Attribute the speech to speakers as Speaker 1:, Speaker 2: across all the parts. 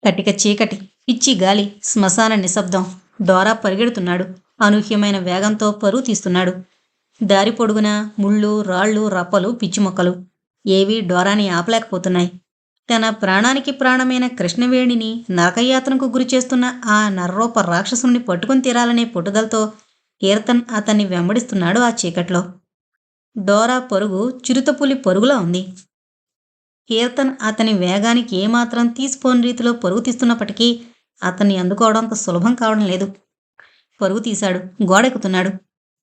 Speaker 1: కటిక చీకటి, పిచ్చి గాలి, శ్మశాన నిశ్శబ్దం. డోరా పరిగెడుతున్నాడు. అనూహ్యమైన వేగంతో పరుగు తీస్తున్నాడు. దారి పొడుగునా ముళ్ళు, రాళ్ళు, రప్పలు, పిచ్చిమొక్కలు. ఏవీ డోరాని ఆపలేకపోతున్నాయి. తన ప్రాణానికి ప్రాణమైన కృష్ణవేణిని నరకయాతనకు గురిచేస్తున్న ఆ నర్రూప రాక్షసుని పట్టుకుని తీరాలనే పట్టుదలతో కీర్తన్ అతన్ని వెంబడిస్తున్నాడు ఆ చీకట్లో. డోరా పరుగు చిరుతపులి పరుగులా ఉంది. కీర్తన్ అతని వేగానికి ఏమాత్రం తీసిపోని రీతిలో పరుగు తీస్తున్నప్పటికీ అతన్ని అందుకోవడం అంత సులభం కావడం లేదు. పరుగు తీశాడు. గోడెక్కుతున్నాడు.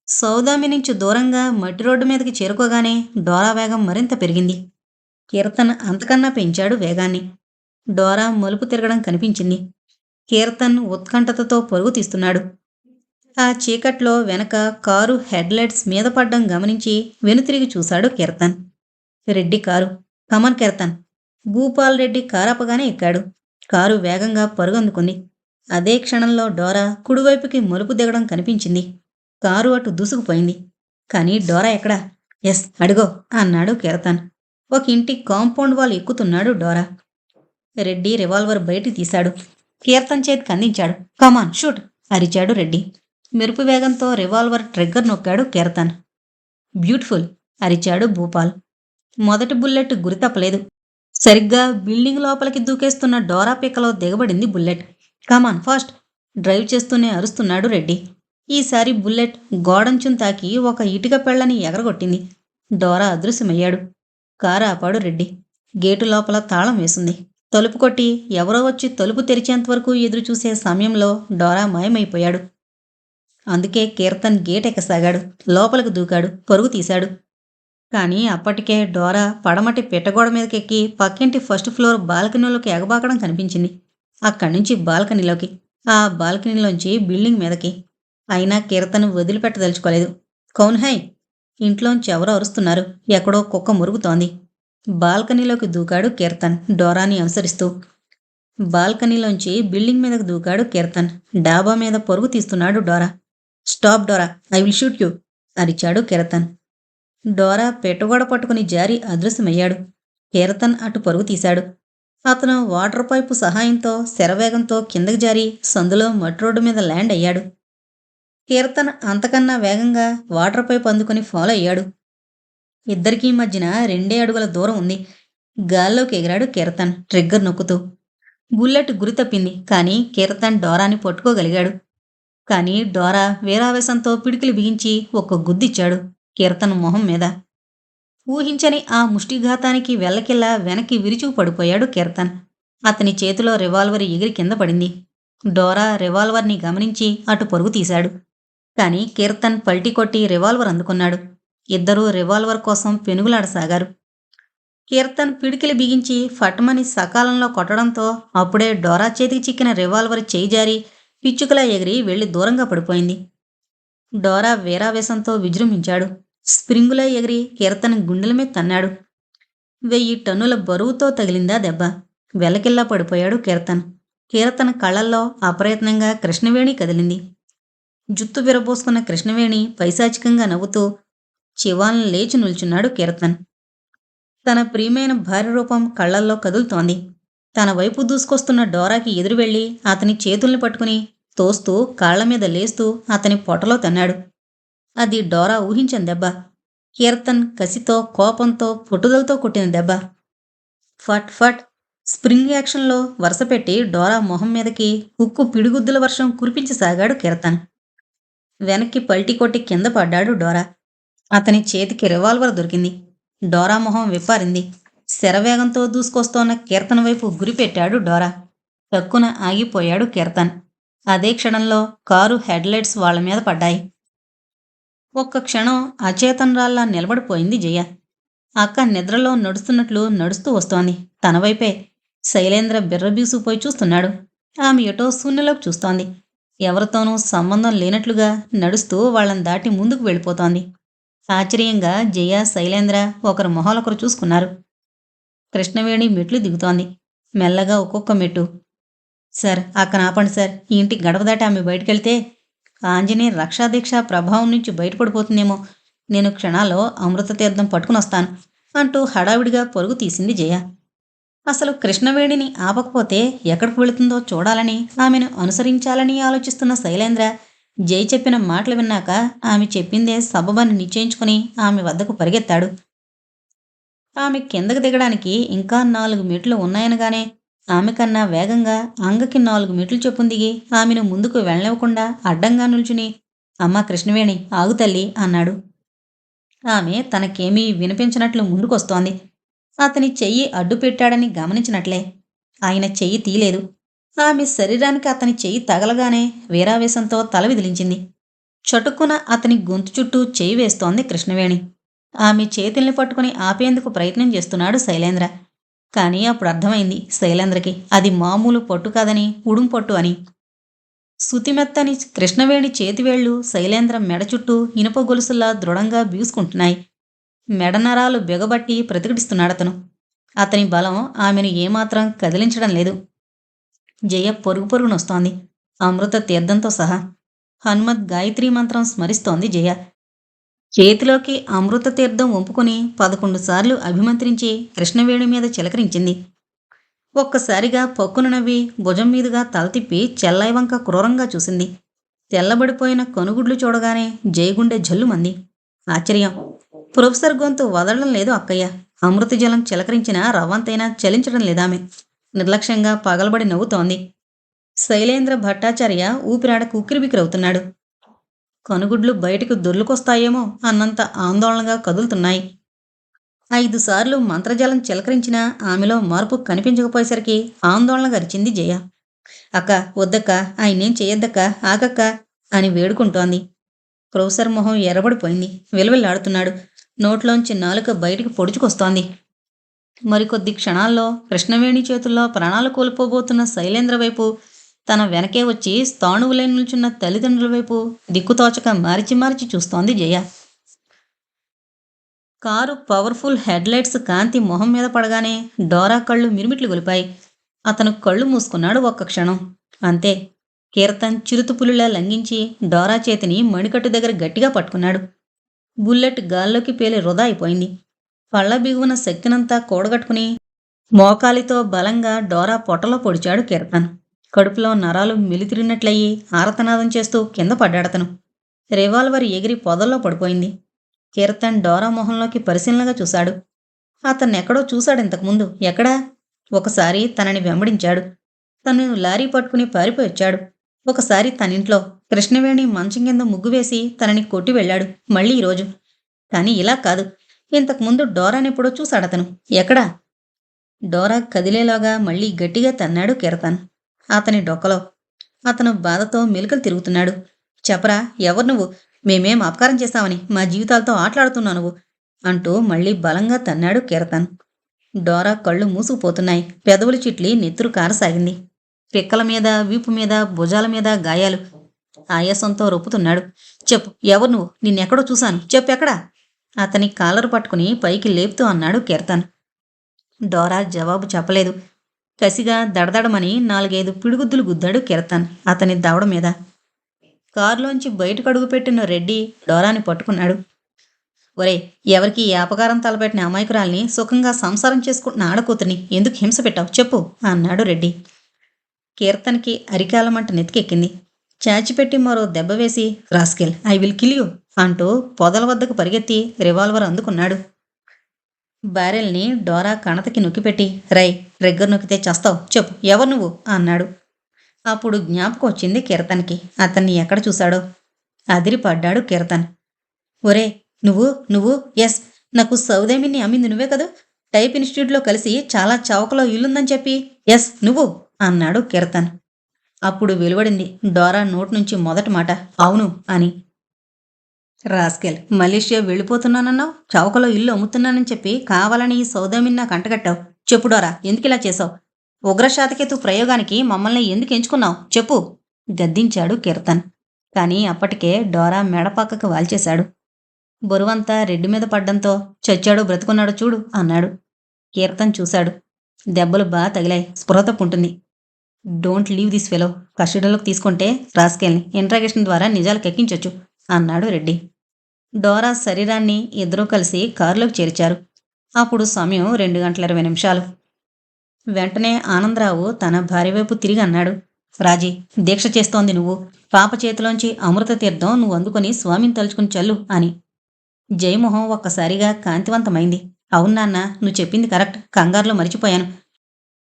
Speaker 1: సౌదామి నుంచి దూరంగా మట్టి రోడ్డు మీదకి చేరుకోగానే డోరా వేగం మరింత పెరిగింది. కీర్తన్ అంతకన్నా పెంచాడు వేగాన్ని. డోరా మలుపు తిరగడం కనిపించింది. కీర్తన్ ఉత్కంఠతతో పరుగు తీస్తున్నాడు. ఆ చీకట్లో వెనక కారు హెడ్లైట్స్ మీద పడ్డం గమనించి వెనుతిరిగి చూశాడు కీర్తన్. రెడ్డి కారు. కమన్ కీర్తన్. భూపాల్ రెడ్డి కారాపగానే ఎక్కాడు. కారు వేగంగా పరుగందుకుంది. అదే క్షణంలో డోరా కుడివైపుకి మలుపు దిగడం కనిపించింది. కారు అటు దూసుకుపోయింది. కానీ డోరా ఎక్కడా? ఎస్, అడుగో అన్నాడు కీర్తన్. ఒక ఇంటి కాంపౌండ్ వాల్ ఎక్కుతున్నాడు డోరా. రెడ్డి రివాల్వర్ బయటికి తీశాడు. కీర్తన్ చేతికి అందించాడు. కమాన్ షూట్ అరిచాడు రెడ్డి. మెరుపు వేగంతో రివాల్వర్ ట్రిగ్గర్ నొక్కాడు కీర్తన్. బ్యూటిఫుల్ అరిచాడు భూపాల్. మొదటి బుల్లెట్ గురి తప్పలేదు. సరిగ్గా బిల్డింగ్ లోపలికి దూకేస్తున్న డోరా పిక్కలో దిగబడింది బుల్లెట్. కమాన్ ఫాస్ట్ డ్రైవ్ చేస్తూనే అరుస్తున్నాడు రెడ్డి. ఈసారి బుల్లెట్ గోడంచును తాకి ఒక ఇటుక పెళ్లని ఎగరగొట్టింది. డోరా అదృశ్యమయ్యాడు. కారు ఆపాడు రెడ్డి. గేటు లోపల తాళం వేసింది. తలుపు కొట్టి ఎవరో వచ్చి తలుపు తెరిచేంతవరకు ఎదురుచూసే సమయంలో డోరా మాయమైపోయాడు. అందుకే కీర్తన్ గేట్ ఎక్కసాగాడు. లోపలికి దూకాడు. పరుగు తీశాడు. కానీ అప్పటికే డోరా పడమటి పిట్టగోడ మీదకెక్కి పక్కింటి ఫస్ట్ ఫ్లోర్ బాల్కనీలోకి ఎగబాకడం కనిపించింది. అక్కడి నుంచి బాల్కనీలోకి, ఆ బాల్కనీలోంచి బిల్డింగ్ మీదకి. అయినా కీర్తన్ వదిలిపెట్టదలుచుకోలేదు. కౌన్ హై? ఇంట్లోంచి ఎవరో అరుస్తున్నారు. ఎక్కడో కుక్క మురుగుతోంది. బాల్కనీలోకి దూకాడు కీర్తన్ డోరాని అనుసరిస్తూ. బాల్కనీలోంచి బిల్డింగ్ మీదకు దూకాడు కీర్తన్. డాబా మీద పరుగు తీస్తున్నాడు Dora. Stop Dora, I will shoot you అరిచాడు కీర్తన్. డోరా పెట్టగోడ పట్టుకుని జారి అదృశ్యమయ్యాడు. కీర్తన్ అటు పరుగు తీశాడు. అతను వాటర్ పైపు సహాయంతో శరవేగంతో కిందకి జారి సందులో మట్టి రోడ్డు మీద ల్యాండ్ అయ్యాడు. కీర్తన్ అంతకన్నా వేగంగా వాటర్ పైపు అందుకుని ఫాలో అయ్యాడు. ఇద్దరికీ మధ్యన 2 అడుగుల దూరం ఉంది. గాల్లోకి ఎగిరాడు కీర్తన్ ట్రిగ్గర్ నొక్కుతూ. బుల్లెట్ గురి తప్పింది. కానీ కీర్తన్ డోరాని పట్టుకోగలిగాడు. కానీ డోరా వీరావేశంతో పిడికిలి బిగించి ఒక్క గుద్దిచ్చాడు కీర్తన్ మొహం మీద. ఊహించని ఆ ముష్టిఘాతానికి వెల్లకిల్లా వెనక్కి విరుచుకు పడిపోయాడు కీర్తన్. అతని చేతిలో రివాల్వర్ ఎగిరి కింద పడింది. డోరా రివాల్వర్ని గమనించి అటు పరుగు తీశాడు. కానీ కీర్తన్ పల్టీ కొట్టి రివాల్వర్ అందుకున్నాడు. ఇద్దరూ రివాల్వర్ కోసం పెనుగులాడసాగారు. కీర్తన్ పిడికిలి బిగించి ఫట్మని సకాలంలో కొట్టడంతో అప్పుడే డోరా చేతికి చిక్కిన రివాల్వర్ చేయి జారి పిచ్చుకలా ఎగిరి వెళ్లి దూరంగా పడిపోయింది. డోరా వీరావేశంతో విజృంభించాడు. స్ప్రింగులా ఎగిరి కీర్తన్ గుండెల మీద తన్నాడు. 1000 టన్నుల బరువుతో తగిలిందా దెబ్బ. వెలకిల్లా పడిపోయాడు కీర్తన్. కీర్తన్ కళ్ళల్లో అప్రయత్నంగా కృష్ణవేణి కదిలింది. జుత్తు విరబోసుకున్న కృష్ణవేణి పైశాచికంగా నవ్వుతూ చివాలను లేచి నిల్చున్నాడు కీర్తన్. తన ప్రియమైన భార్య రూపం కళ్ళల్లో కదులుతోంది. తన వైపు దూసుకొస్తున్న డోరాకి ఎదురు వెళ్లి అతని చేతుల్ని పట్టుకుని తోస్తూ కాళ్లమీద లేస్తూ అతని పొట్టలో తన్నాడు. అది డోరా ఊహించని దెబ్బ. కీర్తన్ కసితో, కోపంతో, పట్టుదలతో కొట్టిన దెబ్బ. ఫట్ ఫట్ స్ప్రింగ్ యాక్షన్లో వరుసపెట్టి డోరా మొహం మీదకి ఉక్కు పిడిగుద్దుల వర్షం కురిపించసాగాడు కీర్తన్. వెనక్కి పల్టీ కొట్టి కింద పడ్డాడు డోరా. అతని చేతికి రివాల్వర్ దొరికింది. డోరా మొహం విప్పారింది. శరవేగంతో దూసుకొస్తోన్న కీర్తన్ వైపు గురిపెట్టాడు డోరా. తక్కున ఆగిపోయాడు కీర్తన్. అదే క్షణంలో కారు హెడ్లైట్స్ వాళ్ల మీద పడ్డాయి. ఒక్క క్షణం అచేతనరాల్లా నిలబడిపోయింది జయ. అక్క నిద్రలో నడుస్తున్నట్లు నడుస్తూ వస్తోంది. తన వైపే. శైలేంద్ర బిర్రబీసుకుపోయి చూస్తున్నాడు. ఆమె ఎటో శూన్యలోకి చూస్తోంది. ఎవరితోనూ సంబంధం లేనట్లుగా నడుస్తూ వాళ్ళని దాటి ముందుకు వెళ్ళిపోతోంది. ఆశ్చర్యంగా జయ, శైలేంద్ర ఒకరు మొహాలొకరు చూసుకున్నారు. కృష్ణవేణి మెట్లు దిగుతోంది. మెల్లగా ఒక్కొక్క మెట్టు. సార్, అక్కన ఆపండి సార్. ఈ ఇంటికి గడప దాటి ఆమె బయటకెళ్తే ఆంజనేయ రక్షాదీక్ష ప్రభావం నుంచి బయటపడిపోతుందేమో. నేను క్షణాల్లో అమృత తీర్థం పట్టుకుని వస్తాను అంటూ హడావిడిగా పరుగు తీసింది జయ. అసలు కృష్ణవేణిని ఆపకపోతే ఎక్కడికి వెళుతుందో చూడాలని, ఆమెను అనుసరించాలని ఆలోచిస్తున్న శైలేంద్ర జై చెప్పిన మాటలు విన్నాక ఆమె చెప్పిందే సబబని నిశ్చయించుకుని ఆమె వద్దకు పరిగెత్తాడు. ఆమె కిందకు దిగడానికి ఇంకా 4 మెట్లు ఉన్నాయనగానే ఆమె కన్నా వేగంగా అంగకి 4 మెట్లు చొప్పున దిగి ఆమెను ముందుకు వెళ్ళనివ్వకుండా అడ్డంగా నిల్చుని అమ్మా కృష్ణవేణి ఆగు తల్లి అన్నాడు. ఆమె తనకేమీ వినిపించినట్లు ముందుకొస్తోంది. అతని చెయ్యి అడ్డు పెట్టాడని గమనించినట్లే. ఆయన చెయ్యి తీయలేదు. ఆమె శరీరానికి అతని చెయ్యి తగలగానే వీరావేశంతో తల విదిలించింది. చటుక్కున అతని గొంతు చుట్టూ చెయ్యి వేస్తోంది కృష్ణవేణి. ఆమె చేతుల్ని పట్టుకుని ఆపేందుకు ప్రయత్నం చేస్తున్నాడు శైలేంద్ర. కానీ అప్పుడు అర్థమైంది శైలేంద్రకి అది మామూలు పట్టు కాదని, ఉడుం పట్టు అని. సుతిమెత్తని కృష్ణవేణి చేతివేళ్లు శైలేంద్ర మెడ చుట్టూ ఇనుప గొలుసుల్లా దృఢంగా బీసుకుంటున్నాయి. మెడనరాలు బిగబట్టి ప్రతిఘటిస్తున్నాడతను. అతని బలం ఆమెను ఏమాత్రం కదిలించడం లేదు. జయ పొరుగు పొరుగునొస్తోంది, అమృత తీర్థంతో సహా. హనుమద్ గాయత్రీ మంత్రం స్మరిస్తోంది జయ. చేతిలోకి అమృత తీర్థం వంపుకుని 11 సార్లు అభిమంత్రించి కృష్ణవేణి మీద చిలకరించింది. ఒక్కసారిగా పక్కున నవ్వి భుజం మీదుగా తల తిప్పి చెల్లాయి వంక క్రూరంగా చూసింది. తెల్లబడిపోయిన కనుగుడ్లు చూడగానే జయగుండె జల్లుమంది. ఆశ్చర్యం. ప్రొఫెసర్ గొంతు వదలడం లేదు అక్కయ్య. అమృత జలం చిలకరించినా రవ్వంతైనా చలించడం లేదామె. నిర్లక్ష్యంగా పగలబడి నవ్వుతోంది. శైలేంద్ర భట్టాచార్య ఊపిరాడకు ఉక్కిరిబిక్కిరవుతున్నాడు. కనుగుడ్లు బయటకు దొర్లుకొస్తాయేమో అన్నంత ఆందోళనగా కదులుతున్నాయి. 5 సార్లు మంత్రజలం చిలకరించినా ఆమెలో మార్పు కనిపించకపోయేసరికి ఆందోళనగా అరిచింది జయ. అక్క వద్దక్క, ఆయన్నేం చెయ్యొద్దక్క, ఆగక్క అని వేడుకుంటోంది. ప్రొఫెసర్ మొహం ఎర్రబడిపోయింది. విలవిల్లాడుతున్నాడు. నోట్లోంచి నాలుక బయటికి పొడుచుకొస్తోంది. మరికొద్ది క్షణాల్లో కృష్ణవేణి చేతుల్లో ప్రాణాలు కోల్పోబోతున్న శైలేంద్ర వైపు, తన వెనకే వచ్చి స్థాణువులై నిల్చున్న తల్లిదండ్రుల వైపు దిక్కుతోచక మార్చి మార్చి చూస్తోంది జయ. కారు పవర్ఫుల్ హెడ్లైట్స్ కాంతి మొహం మీద పడగానే డోరా కళ్ళు మిరుమిట్లు గొలిపాయి. అతను కళ్ళు మూసుకున్నాడు ఒక్క క్షణం. అంతే. కీర్తన్ చిరుతుపులిలా లంఘించి డోరా చేతిని మణికట్టు దగ్గర గట్టిగా పట్టుకున్నాడు. బుల్లెట్ గాల్లోకి పేలి వృధా అయిపోయింది. పళ్ళ బిగువన శక్తినంతా కూడగట్టుకుని మోకాలితో బలంగా డోరా పొట్టలో పొడిచాడు కీర్తన్. కడుపులో నరాలు మిలితిరినట్లయి ఆరతనాదం చేస్తూ కింద పడ్డాడతను. రివాల్వర్ ఎగిరి పొదల్లో పడిపోయింది. కీర్తన్ డోరా మొహంలోకి పరిశీలనగా చూశాడు. అతన్నెక్కడో చూశాడింతకుముందు. ఎక్కడా? ఒకసారి తనని వెంబడించాడు. తను లారీ పట్టుకుని పారిపోయొచ్చాడు. ఒకసారి తనింట్లో కృష్ణవేణి మంచం కింద ముగ్గు వేసి తనని కొట్టి వెళ్ళాడు. మళ్ళీ ఈరోజు. కాని ఇలా కాదు. ఇంతకుముందు డోరానెప్పుడో చూశాడతను. ఎక్కడా? డోరా కదిలేలాగా మళ్ళీ గట్టిగా తన్నాడు కీర్తన్ అతని డొక్కలో. అతను బాధతో మెలికలు తిరుగుతున్నాడు. చెప్పరా, ఎవరు నువ్వు? మేమేం అపకారం చేశామని మా జీవితాలతో ఆటలాడుతున్నావు నువ్వు అంటూ మళ్ళీ బలంగా తన్నాడు కీర్తన్. డోరా కళ్ళు మూసుకుపోతున్నాయి. పెదవులు చిట్లి నెత్తురు కారసాగింది. పిక్కల మీద, వీపు మీద, భుజాల మీద గాయాలు. ఆయాసంతో రొప్పుతున్నాడు. చెప్పు, ఎవరు నువ్వు? నిన్నెక్కడో చూశాను. చెప్పెక్కడా? అతని కాలరు పట్టుకుని పైకి లేపుతూ అన్నాడు కీర్తన్. డోరా జవాబు చెప్పలేదు. కసిగా దడదడమని 4-5 పిడిగుద్దులు గుద్దాడు కీర్తన్ అతని దవడ మీద. కారులోంచి బయటకు అడుగుపెట్టిన రెడ్డి డోరాని పట్టుకున్నాడు. ఒరే, ఎవరికి ఈ అపకారం తలపెట్టిన అమాయకురాల్ని సుఖంగా సంసారం చేసుకుంటున్న ఆడకూతుర్ని ఎందుకు హింస పెట్టావు చెప్పు అన్నాడు రెడ్డి. కీర్తన్కి అరికాలమంట నెత్తికెక్కింది. చాచిపెట్టి మరో దెబ్బ వేసి, rascal, I will kill you అంటూ పొదల వద్దకు పరిగెత్తి రివాల్వర్ అందుకున్నాడు. బ్యారెల్ని డోరా కణతకి నొక్కిపెట్టి, రై, రెగ్గర్ నొక్కితే చస్తావు, చెప్పు ఎవరు నువ్వు అన్నాడు. అప్పుడు జ్ఞాపకం వచ్చింది కీర్తన్కి అతన్ని ఎక్కడ చూశాడో. అదిరిపడ్డాడు కీర్తన్. ఒరే, నువ్వు ఎస్, నాకు సౌదేమిని అమ్మింది నువ్వే కదూ? టైప్ ఇన్స్టిట్యూట్లో కలిసి చాలా చౌకలో ఇల్లుందని చెప్పి ఎస్ నువ్వు అన్నాడు కీర్తన్. అప్పుడు వెలువడింది డోరా నోటి నుంచి మొదటి మాట, అవును అని. రాస్కెల్, మలేషియా వెళ్ళిపోతున్నానన్నావు, చౌకలో ఇల్లు అమ్ముతున్నానని చెప్పి కావాలని ఈ సౌదామిని నాకు అంటగట్టావు. చెప్పు డోరా, ఎందుకిలా చేశావు? ఉగ్రశాతకేతు ప్రయోగానికి మమ్మల్ని ఎందుకు ఎంచుకున్నావు చెప్పు గద్దించాడు కీర్తన్. కానీ అప్పటికే డోరా మెడపక్కకు వాల్చేశాడు. బరువంతా రెడ్డి మీద పడ్డంతో చచ్చాడో బ్రతుకున్నాడో చూడు అన్నాడు. కీర్తన్ చూశాడు. దెబ్బలు బాగా తగిలాయి, స్పృహ తప్పుంటుంది. డోంట్ లీవ్ దిస్ ఫెలో, కస్టడీలోకి తీసుకుంటే రాస్కెల్ని ఇంట్రాగేషన్ ద్వారా నిజాలు కెక్కించొచ్చు అన్నాడు రెడ్డి. డోరా శరీరాన్ని ఇద్దరూ కలిసి కారులోకి చేర్చారు. అప్పుడు సమయం 2:20. వెంటనే ఆనందరావు తన భార్య వైపు తిరిగి అన్నాడు. రాజీ, దీక్ష చేస్తోంది నువ్వు. పాప చేతిలోంచి అమృత తీర్థం నువ్వు అందుకొని స్వామిని తలుచుకుని చల్లు అని. జయమొహం ఒక్కసారిగా కాంతివంతమైంది. అవును నాన్న, నువ్వు చెప్పింది కరెక్ట్. కంగారులో మరిచిపోయాను.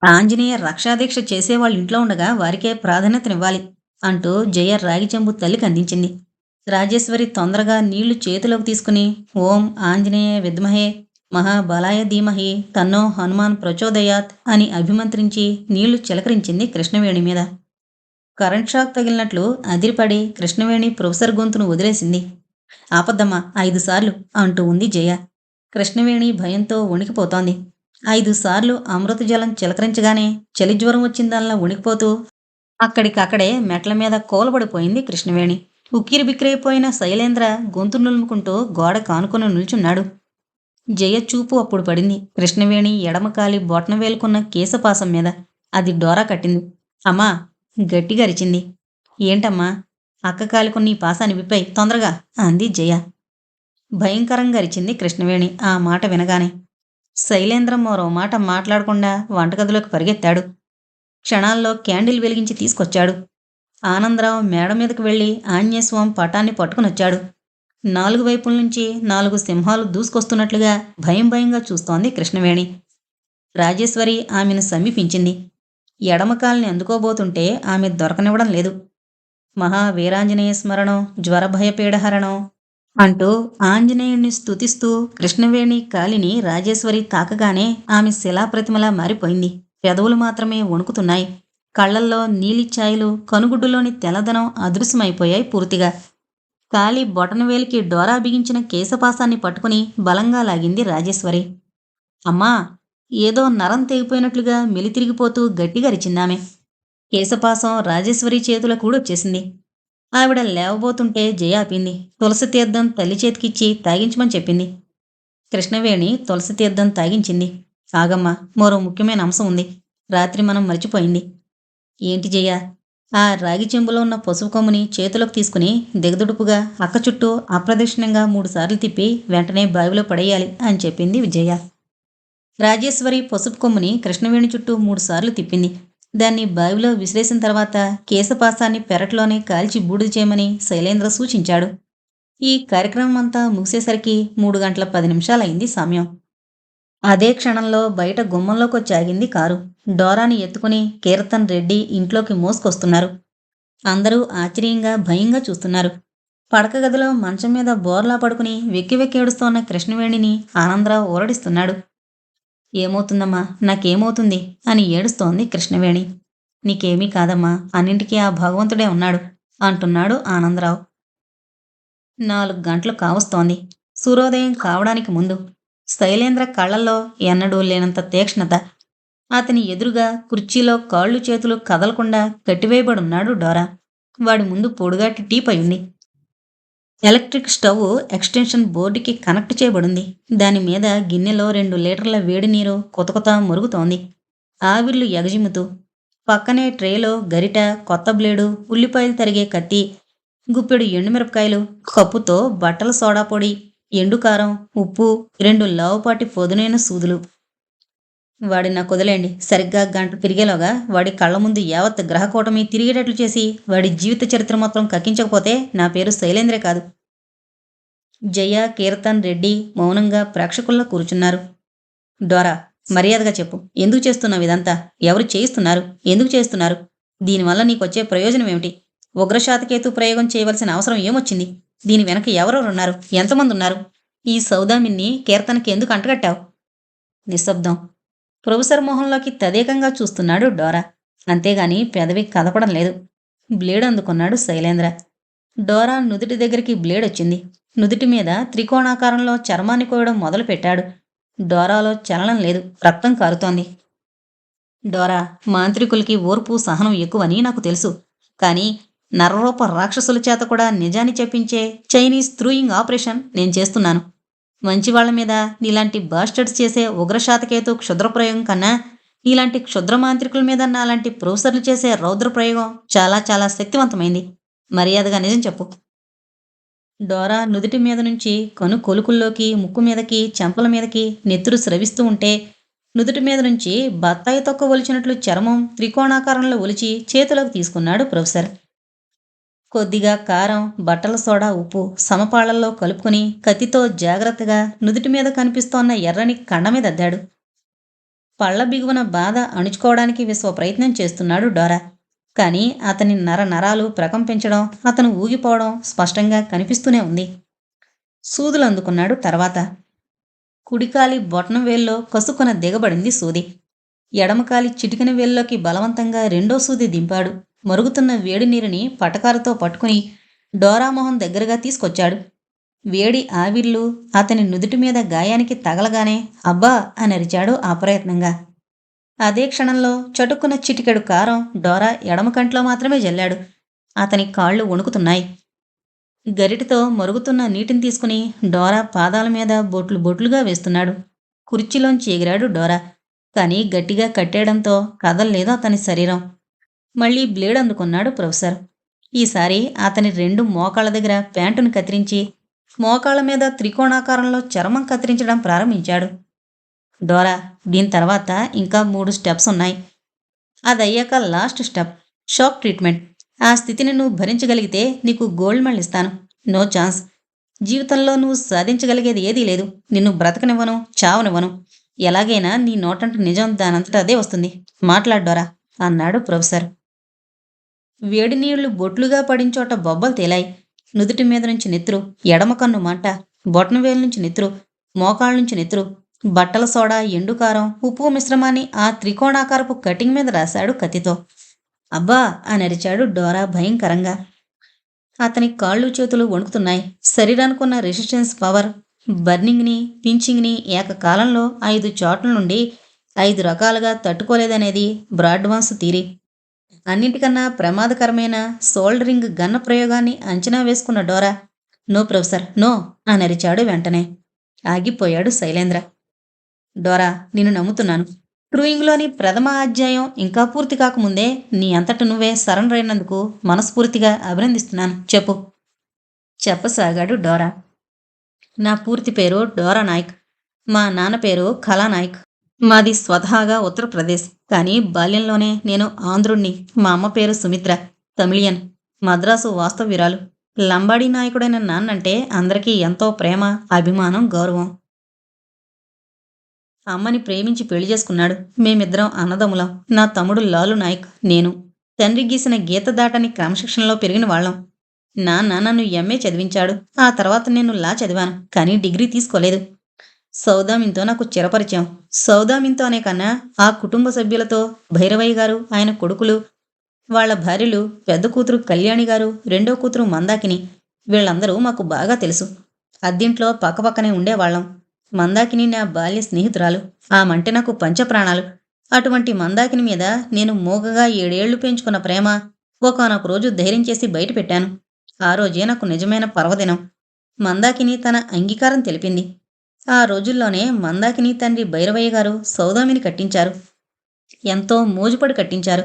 Speaker 1: ఆంజనేయ రక్షాదీక్ష చేసేవాళ్ళు ఇంట్లో ఉండగా వారికే ప్రాధాన్యతనివ్వాలి అంటూ జయ రాగి చెంబు తల్లికి అందించింది. రాజేశ్వరి తొందరగా నీళ్లు చేతిలోకి తీసుకుని ఓం ఆంజనేయ విద్మహే మహాబలాయ ధీమహి తన్నో హనుమాన్ ప్రచోదయాత్ అని అభిమంత్రించి నీళ్లు చిలకరించింది కృష్ణవేణి మీద. కరెంట్ షాక్ తగిలినట్లు అదిరిపడి కృష్ణవేణి ప్రొఫెసర్ గొంతును వదిలేసింది. ఆపద్దమ్మా 5 సార్లు అంటూ ఉంది జయ. కృష్ణవేణి భయంతో వణికిపోతోంది. 5 సార్లు అమృత జలం చిలకరించగానే చలిజ్వరం వచ్చిందల్లా వణికిపోతూ అక్కడికక్కడే మెట్ల మీద కూలబడిపోయింది కృష్ణవేణి. ఉక్కిరిబిక్కిరైపోయిన శైలేంద్ర గొంతు నులుముకుంటూ గోడ కానుకొని నిల్చున్నాడు. జయ చూపు అప్పుడు పడింది కృష్ణవేణి ఎడమకాలి బొట్న వేలుకున్న కేశపాసం మీద. అది డోరా కట్టింది. అమ్మా, గట్టిగా అరిచింది. ఏంటమ్మా? అక్క కాలికున్న ఈ పాసాన్ని విప్పాయి తొందరగా అంది జయ. భయంకరంగా అరిచింది కృష్ణవేణి ఆ మాట వినగానే. శైలేంద్రం మరో మాట మాట్లాడకుండా వంటగదిలోకి పరిగెత్తాడు. క్షణాల్లో క్యాండిల్ వెలిగించి తీసుకొచ్చాడు. ఆనందరావు మేడ మీదకు వెళ్లి ఆంజనేయస్వామి పటాన్ని పట్టుకునొచ్చాడు. 4 వైపుల నుంచి 4 సింహాలు దూసుకొస్తున్నట్లుగా భయం భయంగా చూస్తోంది కృష్ణవేణి. రాజేశ్వరి ఆమెను సమీపించింది. ఎడమకాల్ని అందుకోబోతుంటే ఆమె దొరకనివ్వడం లేదు. మహావీరాంజనేయ స్మరణం జ్వరభయపీడహరణం అంటూ ఆంజనేయుణ్ణి స్తుతిస్తూ కృష్ణవేణి కాలిని రాజేశ్వరి తాకగానే ఆమె శిలాప్రతిమలా మారిపోయింది. పెదవులు మాత్రమే వణుకుతున్నాయి. కళ్లల్లో నీలిఛాయలు, కనుగుడ్డులోని తెల్లదనం అదృశ్యమైపోయాయి పూర్తిగా. కాలి బొటనవేలికి డోరా బిగించిన కేశపాసాన్ని పట్టుకుని బలంగా లాగింది రాజేశ్వరి. అమ్మా! ఏదో నరం తెగిపోయినట్లుగా మెలితిరిగిపోతూ గట్టిగా అరిచిందామె. కేశపాసం రాజేశ్వరి చేతుల కూడొచ్చేసింది. ఆవిడ లేవబోతుంటే జయ ఆపింది. తులసి తీర్థం తల్లి చేతికిచ్చి తాగించమని చెప్పింది. కృష్ణవేణి తులసి తీర్థం తాగించింది. ఆగమ్మా, మరో ముఖ్యమైన అంశం ఉంది. రాత్రి మనం మర్చిపోయింది. ఏంటి జయ? ఆ రాగి చెంబులో ఉన్న పసుపు కొమ్ముని చేతిలోకి తీసుకుని దిగదుడుపుగా అక్క చుట్టూ అప్రదక్షిణంగా 3 సార్లు తిప్పి వెంటనే బావిలో పడేయాలి అని చెప్పింది విజయ. రాజేశ్వరి పసుపు కొమ్ముని కృష్ణవేణి చుట్టూ 3 సార్లు తిప్పింది. దాన్ని బావిలో విసిరేసిన తర్వాత కేశపాసాన్ని పెరట్లోనే కాల్చి బూడిద చేయమని శైలేంద్ర సూచించాడు. ఈ కార్యక్రమం అంతా ముగిసేసరికి 3 గంటల 10 నిమిషాలైంది సమయం. అదే క్షణంలో బయట గుమ్మంలోకొచ్చాగింది కారు. డోరాని ఎత్తుకుని కీర్తన్ రెడ్డి ఇంట్లోకి మోసుకొస్తున్నారు. అందరూ ఆశ్చర్యంగా భయంగా చూస్తున్నారు. పడక గదిలో మంచం మీద బోర్లా పడుకుని వెక్కి వెక్కి ఏడుస్తోన్న కృష్ణవేణిని ఆనందరావు ఊరడిస్తున్నాడు. ఏమవుతుందమ్మా, నాకేమవుతుంది అని ఏడుస్తోంది కృష్ణవేణి. నీకేమీ కాదమ్మా, అన్నింటికీ ఆ భగవంతుడే ఉన్నాడు అంటున్నాడు ఆనందరావు. 4 గంటలు కావస్తోంది. సూర్యోదయం కావడానికి ముందు. శైలేంద్ర కళ్ళల్లో ఎన్నడూ లేనంత తీక్ష్ణత. అతని ఎదురుగా కుర్చీలో కాళ్ళు చేతులు కదలకుండా కట్టివేయబడున్నాడు డోరా. వాడి ముందు పొడుగాటి టీపై ఉంది. ఎలక్ట్రిక్ స్టవ్ ఎక్స్టెన్షన్ బోర్డుకి కనెక్ట్ చేయబడింది. దాని మీద గిన్నెలో 2 లీటర్ల వేడి నీరు కొతకొత మరుగుతోంది, ఆవిర్లు ఎగజిమ్ముతూ. పక్కనే ట్రేలో గరిట, కొత్త బ్లేడు, ఉల్లిపాయలు తరిగే కత్తి, గుప్పెడు ఎండుమిరపకాయలు, కప్పుతో బట్టల సోడా పొడి, ఎండుకారం, ఉప్పు, 2 లావుపాటి పొదునైన సూదులు. వాడి నాకు వదిలేండి. సరిగ్గా గంట తిరిగేలోగా వాడి కళ్ళ ముందు యావత్ గ్రహకూటమి తిరిగేటట్లు చేసి వాడి జీవిత చరిత్ర మొత్తం కక్కించకపోతే నా పేరు శైలేంద్రే కాదు. జయ, కీర్తన్ రెడ్డి మౌనంగా ప్రేక్షకుల్లో కూర్చున్నారు. డోరా, మర్యాదగా చెప్పు, ఎందుకు చేస్తున్నావు ఇదంతా? ఎవరు చేయిస్తున్నారు? ఎందుకు చేస్తున్నారు? దీనివల్ల నీకొచ్చే ప్రయోజనం ఏమిటి? ఉగ్రశాతకేతు ప్రయోగం చేయవలసిన అవసరం ఏమొచ్చింది? దీని వెనక ఎవరెవరున్నారు? ఎంతమంది ఉన్నారు? ఈ సౌదామిన్ని కీర్తనకి ఎందుకు అంటగట్టావు? నిశ్శబ్దం. ప్రొఫెసర్ మొహంలోకి తదేకంగా చూస్తున్నాడు డోరా. అంతేగాని పెదవి కదపడం లేదు. బ్లేడ్ అందుకున్నాడు శైలేంద్ర. డోరా నుదుటి దగ్గరికి బ్లేడ్ వచ్చింది. నుదుటి మీద త్రికోణాకారంలో చర్మాన్ని కోయడం మొదలుపెట్టాడు. డోరాలో చలనం లేదు, రక్తం కారుతోంది. డోరా, మాంత్రికులకి ఓర్పు సహనం ఎక్కువని నాకు తెలుసు. కానీ నరరూప రాక్షసుల చేత కూడా నిజాన్ని చెప్పించే చైనీస్ త్రూయింగ్ ఆపరేషన్ నేను చేస్తున్నాను. మంచివాళ్ల మీద నీలాంటి బాస్టర్డ్స్ చేసే ఉగ్రశాతకేతు క్షుద్రప్రయోగం కన్నా నీలాంటి క్షుద్రమాంత్రికుల మీద నాలాంటి ప్రొఫెసర్లు చేసే రౌద్రప్రయోగం చాలా చాలా శక్తివంతమైంది. మర్యాదగా నిజం చెప్పు. డోరా నుదుటి మీద నుంచి కను కొలుకుల్లోకి, ముక్కు మీదకి, చెంపల మీదకి నెత్తురు స్రవిస్తూ ఉంటే నుదుటి మీద నుంచి బత్తాయి తొక్క ఒలిచినట్లు చర్మం త్రికోణాకారంలో ఒలిచి చేతిలోకి తీసుకున్నాడు ప్రొఫెసర్. కొద్దిగా కారం, బట్టల సోడా, ఉప్పు సమపాళ్లలో కలుపుకుని కత్తితో జాగ్రత్తగా నుదుటి మీద కనిపిస్తోన్న ఎర్రని కండ మీద అద్దాడు. పళ్ల బిగువన బాధ అణుచుకోవడానికి విశ్వ ప్రయత్నం చేస్తున్నాడు డోరా. కానీ అతని నరాలు ప్రకంపించడం, అతను ఊగిపోవడం స్పష్టంగా కనిపిస్తూనే ఉంది. సూదులు అందుకున్నాడు తర్వాత. కుడికాలి బొటన వేల్లో కసుక్కున దిగబడింది సూది. ఎడమకాలి చిటికెన వేల్లోకి బలవంతంగా రెండో సూది దింపాడు. మరుగుతున్న వేడి నీరుని పటకారుతో పట్టుకుని డోరామొహం దగ్గరగా తీసుకొచ్చాడు. వేడి ఆవిర్లు అతని నుదుటి మీద గాయానికి తగలగానే అబ్బా అని అరిచాడు అప్రయత్నంగా. అదే క్షణంలో చటుక్కున చిటికెడు కారం డోరా ఎడమ కంట్లో మాత్రమే జల్లాడు. అతని కాళ్ళు వణుకుతున్నాయి. గరిటతో మరుగుతున్న నీటిని తీసుకుని డోరా పాదాల మీద బొట్లు బొట్లుగా వేస్తున్నాడు. కుర్చీలోంచి ఎగిరాడు డోరా. కానీ గట్టిగా కట్టేయడంతో కదల్లేదు అతని శరీరం. మళ్ళీ బ్లేడ్ అందుకున్నాడు ప్రొఫెసర్. ఈసారి అతని 2 మోకాళ్ళ దగ్గర ప్యాంటును కత్తిరించి మోకాళ్ళ మీద త్రికోణాకారంలో చర్మం కత్తిరించడం ప్రారంభించాడు. డోరా, దీని తర్వాత ఇంకా 3 స్టెప్స్ ఉన్నాయి. అదయ్యాక లాస్ట్ స్టెప్ షాక్ ట్రీట్మెంట్. ఆ స్థితిని నువ్వు భరించగలిగితే నీకు గోల్డ్ మెడల్ ఇస్తాను. No chance. జీవితంలో నువ్వు సాధించగలిగేది ఏదీ లేదు. నిన్ను బ్రతకనివ్వను, చావనివ్వను. ఎలాగైనా నీ నోటంట నిజం దానంతట అదే వస్తుంది. మాట్లాడ్డోరా అన్నాడు ప్రొఫెసర్. వేడి నీళ్లు బొట్లుగా పడించోట బొబ్బలు తేలాయి. నుదుటి మీద నుంచి నెత్తురు, ఎడమ కన్ను మంట, బొటనవేలు నుంచి నెత్తురు, మోకాళ్ళ నుంచి నెత్తురు. బట్టల సోడా, ఎండుకారం, ఉప్పు మిశ్రమాన్ని ఆ త్రికోణాకారపు కటింగ్ మీద రాశాడు కత్తితో. అబ్బా అని అరిచాడు డోరా భయంకరంగా. అతని కాళ్ళు చేతులు వణుకుతున్నాయి. శరీరానికున్న రెసిస్టెన్స్ పవర్, బర్నింగ్ని, పించింగ్ని ఏకకాలంలో 5 చోట్ల నుండి 5 రకాలుగా తట్టుకోలేదనేది బ్రాడ్వాన్స్ థియరీ. అన్నింటికన్నా ప్రమాదకరమైన సోల్డరింగ్ గన్న ప్రయోగాన్ని అంచనా వేసుకున్న డోరా నో ప్రొఫెసర్, నో అని అరిచాడు వెంటనే. ఆగిపోయాడు శైలేంద్ర. డోరా, నిన్ను నమ్ముతున్నాను. క్రూయింగ్లోని ప్రథమ అధ్యాయం ఇంకా పూర్తి కాకముందే నీ అంతట నువ్వే సరెండర్ అయినందుకు మనస్ఫూర్తిగా అభినందిస్తున్నాను. చెప్పు. చెప్పసాగాడు డోరా. నా పూర్తి పేరు డోరా నాయక్. మా నాన్న పేరు కళానాయక్. మాది స్వతహాగా ఉత్తరప్రదేశ్. కానీ బాల్యంలోనే నేను ఆంధ్రుణ్ణి. మా అమ్మ పేరు సుమిత్ర, తమిళియన్, మద్రాసు వాస్తవ్యురాలు. లంబాడీ నాయకుడైన నాన్నంటే అందరికీ ఎంతో ప్రేమ, అభిమానం, గౌరవం. అమ్మని ప్రేమించి పెళ్లి చేసుకున్నాడు. మేమిద్దరం అన్నదమ్ములం. నా తమ్ముడు లాలు నాయక్, నేను. తండ్రి గీసిన గీత దాటని క్రమశిక్షణలో పెరిగిన వాళ్ళం. నాన్న నన్ను ఎంఏ చదివించాడు. ఆ తర్వాత నేను లా చదివాను, కానీ డిగ్రీ తీసుకోలేదు. సౌదామిన్తో నాకు చిరపరిచయం. సౌదామిన్తో అనే కన్నా ఆ కుటుంబ సభ్యులతో భైరవయ్య గారు, ఆయన కొడుకులు, వాళ్ల భార్యలు, పెద్ద కూతురు కళ్యాణి గారు, రెండో కూతురు మందాకిని, వీళ్ళందరూ మాకు బాగా తెలుసు. అద్దింట్లో పక్కపక్కనే ఉండేవాళ్లం. మందాకిని నా బాల్య స్నేహితురాలు. ఆమంటే నాకు పంచప్రాణాలు. అటువంటి మందాకిని మీద నేను మూగగా 7 ఏళ్లు పెంచుకున్న ప్రేమ ఒకానొక రోజు ధైర్యం చేసి బయటపెట్టాను. ఆ రోజే నాకు నిజమైన పర్వదినం. మందాకిని తన అంగీకారం తెలిపింది. ఆ రోజుల్లోనే మందాకిని తండ్రి భైరవయ్య గారు సౌదామిని కట్టించారు. ఎంతో మోజుపడి కట్టించారు.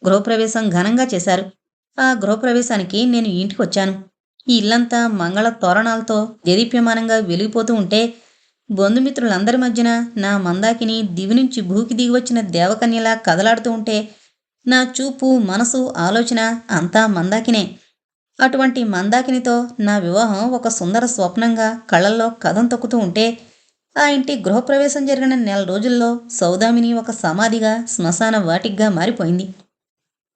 Speaker 1: గృహప్రవేశం ఘనంగా చేశారు. ఆ గృహప్రవేశానికి నేను ఇంటికొచ్చాను. ఈ ఇల్లంతా మంగళ తోరణాలతో దేదీప్యమానంగా వెలిగిపోతూ ఉంటే బంధుమిత్రులందరి మధ్యన నా మందాకిని దివి నుంచి భూకి దిగివచ్చిన దేవకన్యలా కదలాడుతూ ఉంటే నా చూపు, మనసు, ఆలోచన అంతా మందాకినే. అటువంటి మందాకినితో నా వివాహం ఒక సుందర స్వప్నంగా కళ్ళల్లో కథం తొక్కుతూ ఉంటే ఆ ఇంటి గృహప్రవేశం జరిగిన 1 నెల రోజుల్లో సౌదామిని ఒక సమాధిగా, శ్మశాన వాటిగ్గా మారిపోయింది.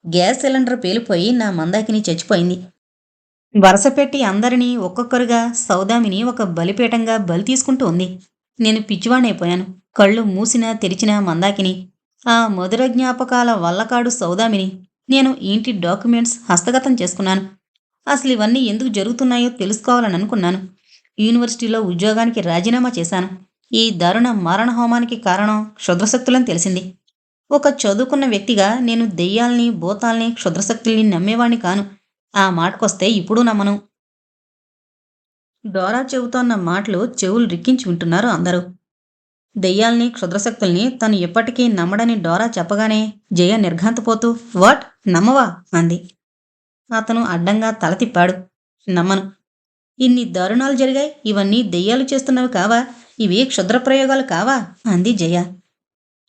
Speaker 1: గ్యాస్ సిలిండర్ పేలిపోయి నా మందాకిని చచ్చిపోయింది. వరసపెట్టి అందరినీ ఒక్కొక్కరుగా సౌదామిని ఒక బలిపీఠంగా బలి తీసుకుంటూ ఉంది. నేను పిచ్చివాణ్ణైపోయాను. కళ్ళు మూసినా తెరిచినా మందాకిని. ఆ మధుర జ్ఞాపకాల వల్లకాడు సౌదామిని. నేను ఇంటి డాక్యుమెంట్స్ హస్తగతం చేసుకున్నాను. అసలు ఇవన్నీ ఎందుకు జరుగుతున్నాయో తెలుసుకోవాలని అనుకున్నాను. యూనివర్సిటీలో ఉద్యోగానికి రాజీనామా చేశాను. ఈ దారుణ మారణహోమానికి కారణం క్షుద్రశక్తులని తెలిసింది. ఒక చదువుకున్న వ్యక్తిగా నేను దెయ్యాల్ని, భూతాల్ని, క్షుద్రశక్తుల్ని నమ్మేవాణ్ణి కాను. ఆ మాటకొస్తే ఇప్పుడు నమ్మను. డోరా చెబుతోన్న మాటలు చెవులు రిక్కించి వింటున్నారు అందరూ. దెయ్యాల్ని, క్షుద్రశక్తుల్ని తను ఎప్పటికీ నమ్మడని డోరా చెప్పగానే జయ నిర్ఘాంతపోతూ వాట్, నమ్మవా అంది. అతను అడ్డంగా తల తిప్పాడు. నమ్మను. ఇన్ని దారుణాలు జరిగాయి. ఇవన్నీ దెయ్యాలు చేస్తున్నవి కావా? ఇవి క్షుద్ర ప్రయోగాలు కావా అంది జయ.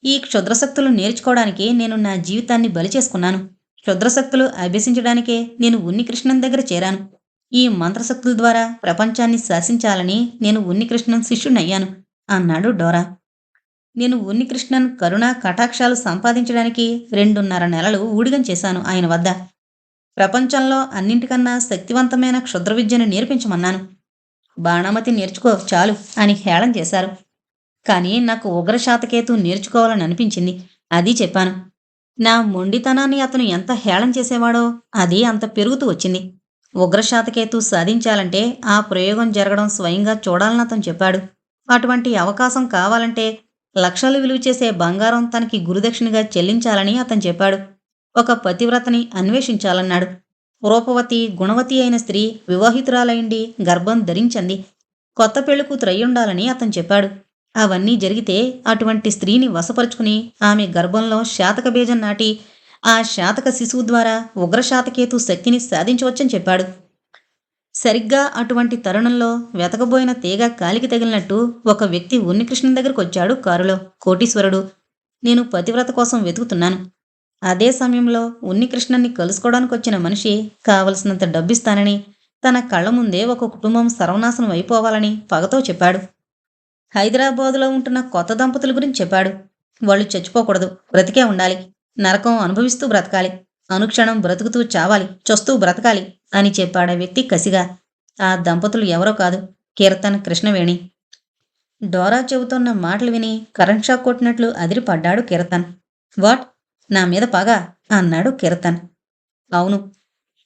Speaker 1: ఈ క్షుద్రశక్తులు నేర్చుకోవడానికి నేను నా జీవితాన్ని బలి చేసుకున్నాను. క్షుద్రశక్తులు అభ్యసించడానికే నేను ఉన్నికృష్ణన్ దగ్గర చేరాను. ఈ మంత్రశక్తుల ద్వారా ప్రపంచాన్ని శాసించాలని నేను ఉన్నికృష్ణన్ శిష్యునయ్యాను అన్నాడు డోరా. నేను ఉన్నికృష్ణన్ కరుణ కటాక్షాలు సంపాదించడానికి 2.5 నెలలు ఊడిగం చేశాను ఆయన వద్ద. ప్రపంచంలో అన్నింటికన్నా శక్తివంతమైన క్షుద్ర విద్యను నేర్పించమన్నాను. బాణామతి నేర్చుకో చాలు అని హేళన చేశారు. కానీ నాకు ఉగ్రశాతకేతు నేర్చుకోవాలని అనిపించింది. అది చెప్పాను. నా మొండితనాన్ని అతను ఎంత హేళన చేసేవాడో అది అంత పెరుగుతూ వచ్చింది. ఉగ్రశాతకేతు సాధించాలంటే ఆ ప్రయోగం జరగడం స్వయంగా చూడాలని అతను చెప్పాడు. అటువంటి అవకాశం కావాలంటే లక్షలు విలువ చేసే బంగారం తనకి గురుదక్షిణగా చెల్లించాలని అతను చెప్పాడు. ఒక పతివ్రతని అన్వేషించాలన్నాడు. రూపవతి గుణవతి అయిన స్త్రీ వివాహితురాలైండి గర్భం ధరించంది. కొత్త పెళ్ళికూతురయ్యుండాలని అతను చెప్పాడు. అవన్నీ జరిగితే అటువంటి స్త్రీని వశపరుచుకుని ఆమె గర్భంలో శాతక బీజం నాటి ఆ శాతక శిశువు ద్వారా ఉగ్రశాతకేతు శక్తిని సాధించవచ్చని చెప్పాడు. సరిగ్గా అటువంటి తరుణంలో వెతకబోయిన తీగ కాలికి తగిలినట్టు ఒక వ్యక్తి ఉన్నికృష్ణన్ దగ్గరకు వచ్చాడు కారులో. కోటీశ్వరుడు. నేను పతివ్రత కోసం వెతుకుతున్నాను. అదే సమయంలో ఉన్నికృష్ణన్ని కలుసుకోవడానికి వచ్చిన మనిషి కావలసినంత డబ్బిస్తానని, తన కళ్ళ ముందే ఒక కుటుంబం సర్వనాశనం అయిపోవాలని పగతో చెప్పాడు. హైదరాబాదులో ఉంటున్న కొత్త దంపతుల గురించి చెప్పాడు. వాళ్ళు చచ్చిపోకూడదు, బ్రతికే ఉండాలి. నరకం అనుభవిస్తూ బ్రతకాలి. అనుక్షణం బ్రతుకుతూ చావాలి, చస్తూ బ్రతకాలి అని చెప్పాడా వ్యక్తి కసిగా. ఆ దంపతులు ఎవరో కాదు, కీర్తన్ కృష్ణవేణి. డోరా చెబుతున్న మాటలు విని కరెంట్ షాక్ కొట్టినట్లు అదిరిపడ్డాడు కీర్తన్. వాట్? నా మీద పగ అన్నాడు కీర్తన్. అవును,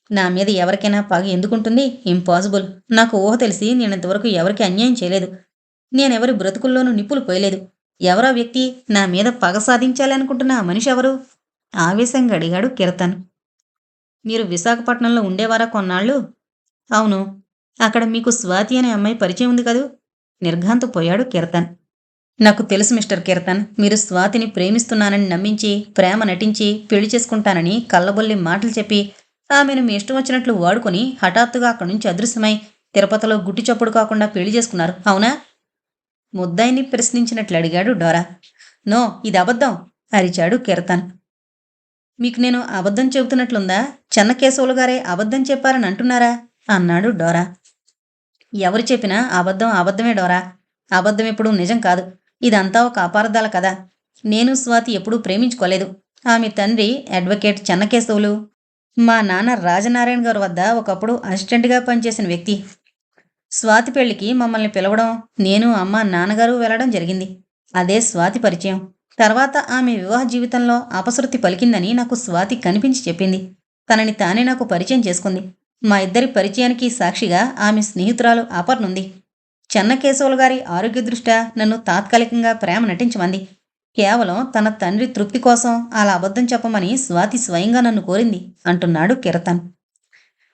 Speaker 1: నా మీద ఎవరికైనా పగ ఎందుకుంటుంది? ఇంపాసిబుల్. నాకు ఊహ తెలిసి నేనింతవరకు ఎవరికి అన్యాయం చేయలేదు. నేనెవరి బ్రతుకుల్లోనూ నిప్పులు పోయలేదు. ఎవరో వ్యక్తి నా మీద పగ సాధించాలి అనుకుంటున్న ఆ మనిషి ఎవరు? ఆవేశంగా అడిగాడు కీర్తన్. మీరు విశాఖపట్నంలో ఉండేవారా కొన్నాళ్ళు? అవును. అక్కడ మీకు స్వాతి అనే అమ్మాయి పరిచయం ఉంది కదూ? నిర్ఘాంతపోయాడు కీర్తన్. నాకు తెలుసు మిస్టర్ కీర్తన్, మీరు స్వాతిని ప్రేమిస్తున్నానని నమ్మించి, ప్రేమ నటించి, పెళ్లి చేసుకుంటానని కల్లబొల్లి మాటలు చెప్పి, ఆమెను మీ ఇష్టం వచ్చినట్లు వాడుకొని హఠాత్తుగా అక్కడి నుంచి అదృశ్యమై తిరుపతిలో గుట్టి చప్పుడు కాకుండా పెళ్లి చేసుకున్నారు, అవునా? ముద్దాయిని ప్రశ్నించినట్లు అడిగాడు డోరా. నో, ఇది అబద్ధం అరిచాడు కీర్తన్. మీకు నేను అబద్ధం చెబుతున్నట్లుందా? చెన్నకేశవులు గారే అబద్ధం చెప్పారని అంటున్నారా అన్నాడు డోరా. ఎవరు చెప్పినా అబద్ధం అబద్ధమే డోరా. అబద్ధం ఎప్పుడూ నిజం కాదు. ఇదంతా ఒక అపార్థాల కదా. నేను స్వాతి ఎప్పుడూ ప్రేమించుకోలేదు. ఆమె తండ్రి అడ్వకేట్ చెన్నకేశవులు మా నాన్న రాజనారాయణ గారి వద్ద ఒకప్పుడు అసిస్టెంట్గా పనిచేసిన వ్యక్తి. స్వాతి పెళ్లికి మమ్మల్ని పిలవడం, నేను అమ్మ నాన్నగారు వెళ్ళడం జరిగింది. అదే స్వాతి పరిచయం. తర్వాత ఆమె వివాహ జీవితంలో అపశృతి పలికిందని నాకు స్వాతి కనిపించి చెప్పింది. తనని తానే నాకు పరిచయం చేసుకుంది. మా ఇద్దరి పరిచయానికి సాక్షిగా ఆమె స్నేహితురాలు అపర్నుంది. చెన్నకేశవులు గారి ఆరోగ్య దృష్ట్యా నన్ను తాత్కాలికంగా ప్రేమ నటించమంది. కేవలం తన తండ్రి తృప్తి కోసం అలా అబద్ధం చెప్పమని స్వాతి స్వయంగా నన్ను కోరింది అంటున్నాడు కీర్తన్.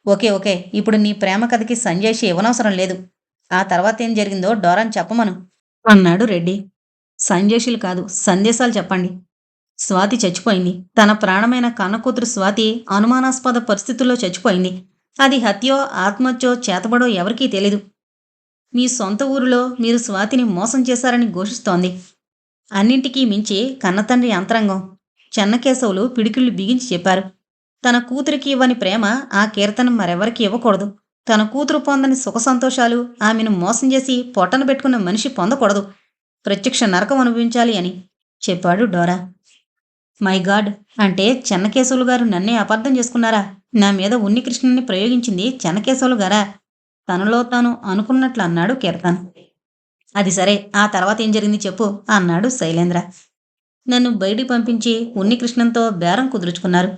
Speaker 1: ఓకే ఓకే, ఇప్పుడు నీ ప్రేమ కథకి సంజయ్షి ఇవ్వనవసరం లేదు. ఆ తర్వాత ఏం జరిగిందో డోరాన్ చెప్పమను అన్నాడు రెడ్డి. సంజయ్షిలు కాదు, సందేశాలు చెప్పండి. స్వాతి చచ్చిపోయింది. తన ప్రాణమైన కన్నకూతురు స్వాతి అనుమానాస్పద పరిస్థితుల్లో చచ్చిపోయింది. అది హత్యో ఆత్మహత్యో చేతబడో ఎవరికీ తెలీదు. మీ సొంత ఊరిలో మీరు స్వాతిని మోసం చేశారని ఘోషిస్తోంది. అన్నింటికీ మించి కన్నతండ్రి అంతరంగం. చెన్నకేశవులు పిడికిళ్ళు బిగించి చెప్పారు. తన కూతురికి ఇవ్వని ప్రేమ ఆ కీర్తన మరెవరికి ఇవ్వకూడదు. తన కూతురు పొందని సుఖ సంతోషాలు ఆమెను మోసం చేసి పొట్టన పెట్టుకున్న మనిషి పొందకూడదు. ప్రత్యక్ష నరకం అనుభవించాలి అని చెప్పాడు డోరా. మై గాడ్, అంటే చెన్నకేశవులు గారు నన్నే అపార్థం చేసుకున్నారా? నా మీద ఉన్నికృష్ణుని ప్రయోగించింది చెన్నకేశవులు గారా? తనలో తాను అనుకున్నట్లు అన్నాడు కీర్తన్. అది సరే, ఆ తర్వాత ఏం జరిగింది చెప్పు అన్నాడు శైలేంద్ర. నన్ను బయటికి పంపించి ఉన్నికృష్ణన్తో బేరం కుదుర్చుకున్నారు.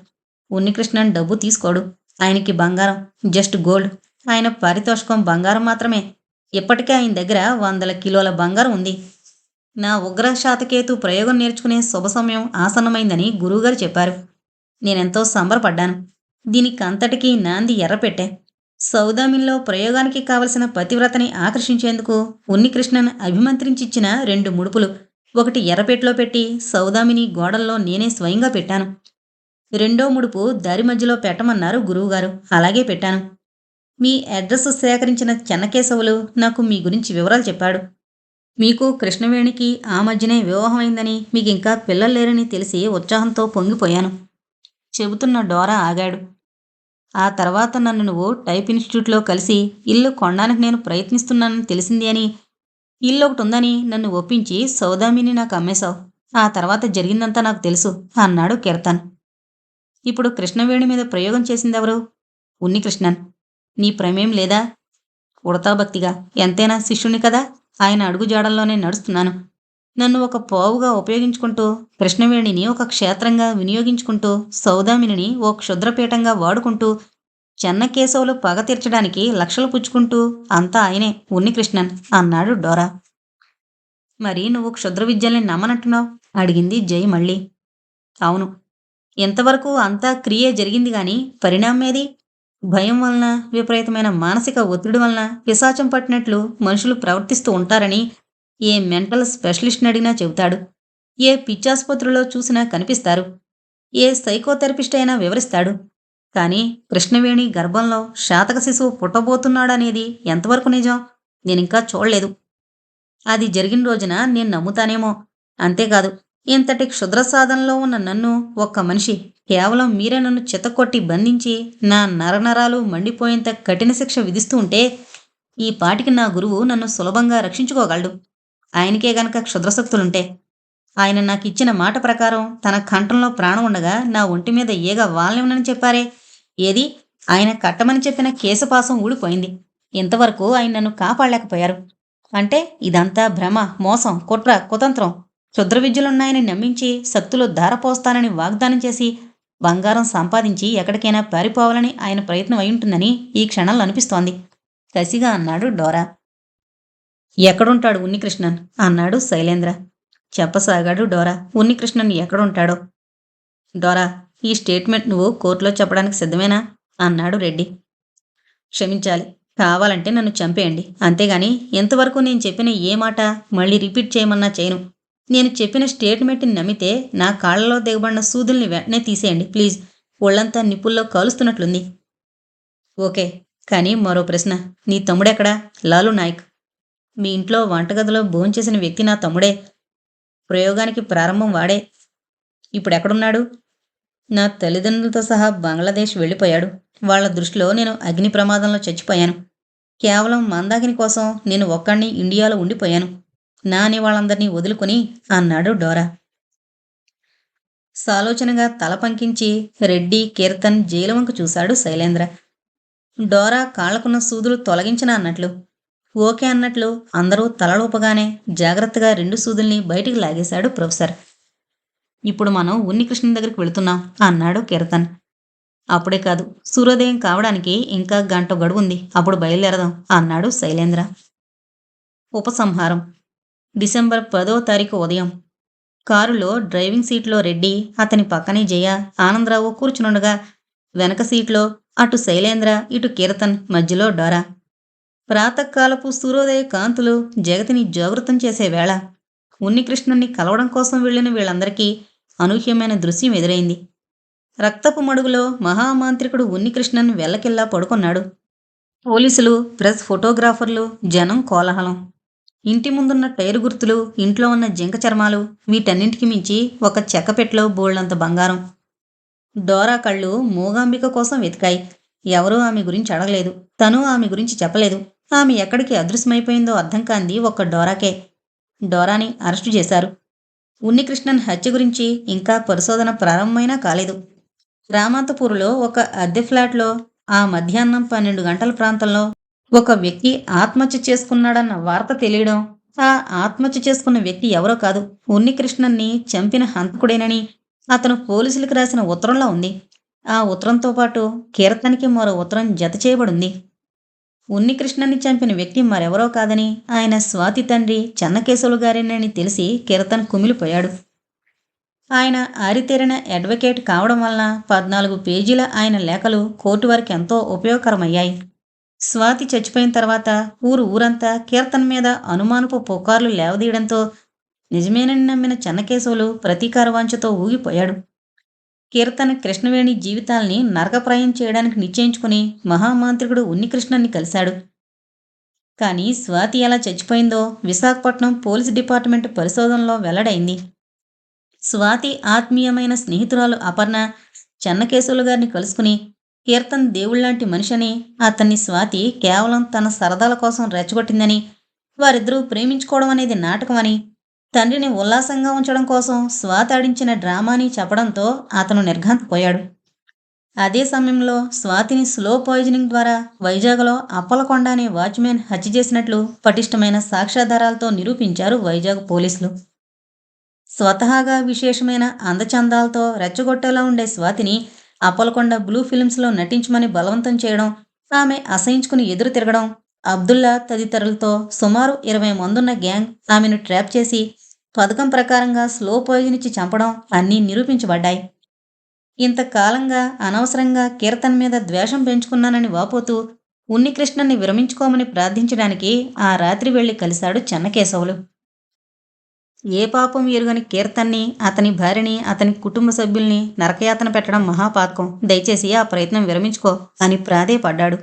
Speaker 1: ఉన్నికృష్ణన్ డబ్బు తీసుకోడు. ఆయనకి బంగారం, జస్ట్ గోల్డ్. ఆయన పారితోషికం బంగారం మాత్రమే. ఇప్పటికే ఆయన దగ్గర 100 కిలోల బంగారం ఉంది. నా ఉగ్ర శాతకేతు ప్రయోగం నేర్చుకునే శుభ సమయం ఆసన్నమైందని గురువుగారు చెప్పారు. నేనెంతో సంబరపడ్డాను. దీనికంతటికీ నాంది ఎర్రపెట్టే. సౌదామిన్లో ప్రయోగానికి కావలసిన పతివ్రతని ఆకర్షించేందుకు ఉన్నికృష్ణన్ అభిమంత్రించిచ్చిన 2 ముడుపులు. ఒకటి ఎర్రపెట్లో పెట్టి సౌదామిని గోడల్లో నేనే స్వయంగా పెట్టాను. 2వ ముడుపు దారి మధ్యలో పెట్టమన్నారు గురువుగారు. అలాగే పెట్టాను. మీ అడ్రస్ సేకరించిన చెన్నకేశవులు నాకు మీ గురించి వివరాలు చెప్పాడు. మీకు కృష్ణవేణికి ఆ మధ్యనే వివాహమైందని, మీకింకా పిల్లలు లేరని తెలిసి ఉత్సాహంతో పొంగిపోయాను. చెబుతున్న డోరా ఆగాడు. ఆ తర్వాత నన్ను నువ్వు టైప్ ఇన్‌స్టిట్యూట్‌లో కలిసి, ఇల్లు కొనడానికి నేను ప్రయత్నిస్తున్నానని తెలిసింది అని, ఇల్లొకటుందని నన్ను ఒప్పించి సౌదామిని నాకు అమ్మేశావు. ఆ తర్వాత జరిగిందంతా నాకు తెలుసు అన్నాడు కీర్తన్. ఇప్పుడు కృష్ణవేణి మీద ప్రయోగం చేసిందెవరు? ఉన్నికృష్ణన్. నీ ప్రమేయం లేదా? ఉడతాభక్తిగా. ఎంతైనా శిష్యుణ్ణి కదా! ఆయన అడుగుజాడల్లోనే నడుస్తున్నాను. నన్ను ఒక పావుగా ఉపయోగించుకుంటూ, కృష్ణవేణిని ఒక క్షేత్రంగా వినియోగించుకుంటూ, సౌదామినిని ఓ క్షుద్రపీఠంగా వాడుకుంటూ, చెన్నకేశవులు పగ తీర్చడానికి లక్షలు పుచ్చుకుంటూ అంతా ఆయనే ఉన్నికృష్ణన్ అన్నాడు డోరా. మరి నువ్వు క్షుద్ర విద్యల్ని నమ్మనంటున్నావు? అడిగింది జై మళ్ళీ. అవును. ఇంతవరకు అంతా క్రియే జరిగింది గాని పరిణామమేది? భయం వలన, విపరీతమైన మానసిక ఒత్తిడి వలన పిశాచం పట్టినట్లు మనుషులు ప్రవర్తిస్తూ ఉంటారని ఏ మెంటల్ స్పెషలిస్ట్‌ని అడిగినా చెబుతాడు. ఏ పిచ్చాసుపత్రిలో చూసినా కనిపిస్తారు. ఏ సైకోథెరపిస్ట్ అయినా వివరిస్తాడు. కానీ కృష్ణవేణి గర్భంలో శాతక శిశువు పుట్టబోతున్నాడనేది ఎంతవరకు నిజం? నేనింకా చూడలేదు. అది జరిగిన రోజున నేను నమ్ముతానేమో. అంతేకాదు, ఇంతటి క్షుద్ర సాధనలో ఉన్న నన్ను ఒక్క మనిషి కేవలం మీరే నన్ను చితక్కొట్టి బంధించి నా నరనరాలు మండిపోయేంత కఠిన శిక్ష విధిస్తూ ఉంటే ఈ పాటికి నా గురువు నన్ను సులభంగా రక్షించుకోగలడు. ఆయనకే గనక క్షుద్రశక్తులుంటే. ఆయన నాకిచ్చిన మాట ప్రకారం తన కంఠంలో ప్రాణం ఉండగా నా ఒంటి మీద ఈగ వాలనివ్వనని చెప్పారే. ఏది? ఆయన కట్టమని చెప్పిన కేశపాసం ఊడిపోయింది. ఇంతవరకు ఆయన నన్ను కాపాడలేకపోయారు. అంటే ఇదంతా భ్రమ, మోసం, కుట్ర, కుతంత్రం. క్షుద్ర విద్యలున్నాయని నమ్మించి శక్తులు ధారపోస్తానని వాగ్దానం చేసి బంగారం సంపాదించి ఎక్కడికైనా పారిపోవాలని ఆయన ప్రయత్నం అయ్యుంటుందని ఈ క్షణంలో అనిపిస్తోంది కసిగా అన్నాడు డోరా. ఎక్కడుంటాడు ఉన్నికృష్ణన్ అన్నాడు శైలేంద్ర. చెప్పసాగాడు డోరా. ఉన్నికృష్ణన్ ఎక్కడుంటాడో. డోరా, ఈ స్టేట్మెంట్ నువ్వు కోర్టులో చెప్పడానికి సిద్ధమేనా అన్నాడు రెడ్డి. క్షమించాలి. కావాలంటే నన్ను చంపేయండి. అంతేగాని ఇంతవరకు నేను చెప్పిన ఏ మాట మళ్ళీ రిపీట్ చేయమన్నా చేయను. నేను చెప్పిన స్టేట్మెంట్ని నమ్మితే నా కాళ్లలో దిగబడిన సూదుల్ని వెంటనే తీసేయండి ప్లీజ్. ఒళ్ళంతా నిప్పుల్లో కాలుస్తున్నట్లుంది. ఓకే. కానీ మరో ప్రశ్న. నీ తమ్ముడెక్కడా? లాలు నాయక్. మీ ఇంట్లో వంటగదిలో భోంచేసిన వ్యక్తి నా తమ్ముడే. ప్రయోగానికి ప్రారంభం వాడే. ఇప్పుడెక్కడున్నాడు? నా తల్లిదండ్రులతో సహా బంగ్లాదేశ్ వెళ్ళిపోయాడు. వాళ్ళ దృష్టిలో నేను అగ్ని ప్రమాదంలో చచ్చిపోయాను. కేవలం మందాకిని కోసం నేను ఒక్కడిని ఇండియాలో ఉండిపోయాను. నా అని వాళ్ళందరినీ వదులుకొని అన్నాడు డోరా. సాలోచనగా తల పంకించి రెడ్డి, కీర్తన్, జైలవంక చూశాడు శైలేంద్ర. డోరా కాళ్లకున్న సూదులు తొలగించిన అన్నట్లు. ఓకే అన్నట్లు అందరూ తలలోపగానే జాగ్రత్తగా 2 సూదుల్ని బయటికి లాగేశాడు ప్రొఫెసర్. ఇప్పుడు మనం ఉన్నికృష్ణన్ దగ్గరికి వెళుతున్నాం అన్నాడు కీర్తన్. అప్పుడే కాదు, సూర్యోదయం కావడానికి ఇంకా గంట గడువుంది. అప్పుడు బయలుదేరదాం అన్నాడు శైలేంద్ర. ఉపసంహారం. డిసెంబర్ 10వ తారీఖు ఉదయం. కారులో డ్రైవింగ్ సీట్లో రెడ్డి, అతని పక్కనే జయ, ఆనందరావు కూర్చునుండగా వెనక సీట్లో అటు శైలేంద్ర, ఇటు కీర్తన్, మధ్యలో డోరా. ప్రాతకాలపు సూర్యోదయ కాంతులు జగతిని జాగృతం చేసే వేళ ఉన్నికృష్ణన్ని కలవడం కోసం వెళ్లిన వీళ్ళందరికీ అనూహ్యమైన దృశ్యం ఎదురైంది. రక్తపు మడుగులో మహామాంత్రికుడు ఉన్నికృష్ణన్ వెల్లకిల్లా పడుకున్నాడు. పోలీసులు, ప్రెస్ ఫోటోగ్రాఫర్లు, జనం కోలాహలం. ఇంటి ముందున్న టైరు గుర్తులు, ఇంట్లో ఉన్న జింక చర్మాలు, వీటన్నింటికి మించి ఒక చెక్కపెట్టెలో బోళ్లంత బంగారం. డోరా కళ్ళు మూగాంబిక కోసం వెతికాయి. ఎవరూ ఆమె గురించి అడగలేదు. తను ఆమె గురించి చెప్పలేదు. ఆమె ఎక్కడికి అదృశ్యమైపోయిందో అర్థం కాంది ఒక్క డోరాకే. డోరాని అరెస్టు చేశారు. ఉన్నికృష్ణన్ హత్య గురించి ఇంకా పరిశోధన ప్రారంభమైనా కాలేదు. రామంతపూర్లో ఒక అద్దె ఫ్లాట్లో ఆ మధ్యాహ్నం 12 గంటల ప్రాంతంలో ఒక వ్యక్తి ఆత్మహత్య చేసుకున్నాడన్న వార్త తెలియడం, ఆ ఆత్మహత్య చేసుకున్న వ్యక్తి ఎవరో కాదు, ఉన్నికృష్ణన్ని చంపిన హంతకుడేనని అతను పోలీసులకు రాసిన ఉత్తరంలో ఉంది. ఆ ఉత్తరంతో పాటు కీర్తన్కి మరో ఉత్తరం జత చేయబడింది. ఉన్నికృష్ణన్ని చంపిన వ్యక్తి మరెవరో కాదని, ఆయన స్వాతి తండ్రి చెన్నకేశవులు గారేనని తెలిసి కీర్తన్ కుమిలిపోయాడు. ఆయన ఆరితేరిన అడ్వకేట్ కావడం వలన 14 పేజీల ఆయన లేఖలు కోర్టు వారికి ఎంతో ఉపయోగకరమయ్యాయి. స్వాతి చచ్చిపోయిన తర్వాత ఊరంతా కీర్తన్ మీద అనుమానపు పుకార్లు లేవదీయడంతో నిజమేనని నమ్మిన చెన్నకేశవులు ప్రతీకార వాంఛతో ఊగిపోయాడు. కీర్తన్, కృష్ణవేణి జీవితాల్ని నరకప్రాయం చేయడానికి నిశ్చయించుకుని మహామాంత్రికుడు ఉన్నికృష్ణన్ని కలిశాడు. కానీ స్వాతి ఎలా చచ్చిపోయిందో విశాఖపట్నం పోలీస్ డిపార్ట్మెంట్ పరిశోధనలో వెల్లడైంది. స్వాతి ఆత్మీయమైన స్నేహితురాలు అపర్ణ చెన్నకేశవులు గారిని కలుసుకుని కీర్తన్ దేవుళ్లాంటి మనిషని, అతన్ని స్వాతి కేవలం తన సరదాల కోసం రెచ్చగొట్టిందని, వారిద్దరూ ప్రేమించుకోవడం అనేది నాటకమని, తండ్రిని ఉల్లాసంగా ఉంచడం కోసం స్వాతి ఆడించిన డ్రామాని చెప్పడంతో అతను నిర్ఘాంతపోయాడు. అదే సమయంలో స్వాతిని స్లో పాయిజనింగ్ ద్వారా వైజాగ్లో అప్పలకొండ అనే వాచ్మెన్ హత్య చేసినట్లు పటిష్టమైన సాక్ష్యాధారాలతో నిరూపించారు వైజాగ్ పోలీసులు. స్వతహాగా విశేషమైన అందచందాలతో రెచ్చగొట్టేలా ఉండే స్వాతిని అప్పలకొండ బ్లూ ఫిల్మ్స్లో నటించమని బలవంతం చేయడం, ఆమె అసహించుకుని ఎదురు తిరగడం, అబ్దుల్లా తదితరులతో సుమారు 20 మందున్న గ్యాంగ్ ఆమెను ట్రాప్ చేసి పథకం ప్రకారంగా స్లో పాయిజన్ ఇచ్చి చంపడం అన్నీ నిరూపించబడ్డాయి. ఇంతకాలంగా అనవసరంగా కీర్తన్ మీద ద్వేషం పెంచుకున్నానని వాపోతూ ఉన్నికృష్ణన్ని విరమించుకోమని ప్రార్థించడానికి ఆ రాత్రి వెళ్లి కలిశాడు చెన్నకేశవులు. ఏ పాపం ఎరుగని కీర్తన్ని, అతని భార్యని, అతని కుటుంబ సభ్యుల్ని నరకయాతన పెట్టడం మహాపాతకం. దయచేసి ఆ ప్రయత్నం విరమించుకో అని ప్రాధేయపడ్డాడు.